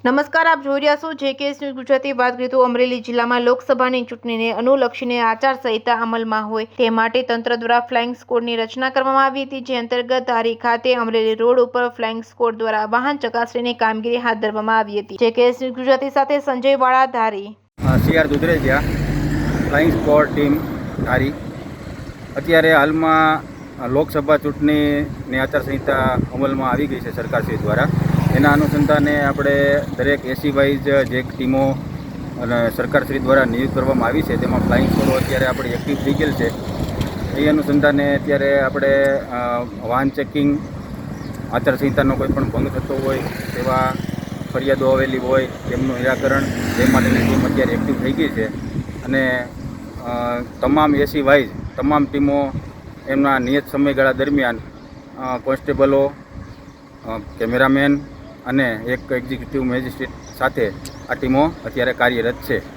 નમસ્કાર, આપ જોઈ રહ્યા છો JKS ન્યૂઝ ગુજરાતી. વાત કરીએ તો અમરેલી જિલ્લામાં લોકસભાની ચૂંટણીને અનુલક્ષીને આચારસંહિતા અમલમાં હોય તે માટે તંત્ર દ્વારા ફ્લાઇંગ સ્કોડની રચના કરવામાં આવી હતી. જે અંતર્ગત ધારી ખાતે અમરેલી રોડ ઉપર ફ્લાઇંગ સ્કોડ દ્વારા વાહન ચકાસણીની કામગીરી હાથ ધરવામાં આવી હતી. JKS ન્યૂઝ ગુજરાતી સાથે Sanjay Vala, Dhari. CR Dudhrejiya, flying squad team Dhari. અત્યારે હાલમાં લોકસભા ચૂંટણીની આચારસંહિતા અમલમાં આવી ગઈ છે સરકારશ્રી દ્વારા. એના અનુસંધાને આપણે દરેક એસી વાઇઝ જે ટીમો અને સરકારશ્રી દ્વારા નિયુક્ત કરવામાં આવી છે તેમાં ફ્લાઇંગ સ્કોડો અત્યારે આપણી એક્ટિવ થઈ ગયેલ છે. એ અનુસંધાને અત્યારે આપણે વાહન ચેકિંગ, આચારસંહિતાનો કોઈ પણ ભંગ થતો હોય તેવા ફરિયાદો આવેલી હોય તેમનું નિરાકરણ, તે માટેની ટીમ અત્યારે એક્ટિવ થઈ ગઈ છે. અને તમામ એસી વાઇઝ તમામ ટીમો એમના નિયત સમયગાળા દરમિયાન કોન્સ્ટેબલો, કેમેરામેન અને એક એક્ઝિક્યુટિવ મેજિસ્ટ્રેટ સાથે આ ટીમો અત્યારે કાર્યરત છે.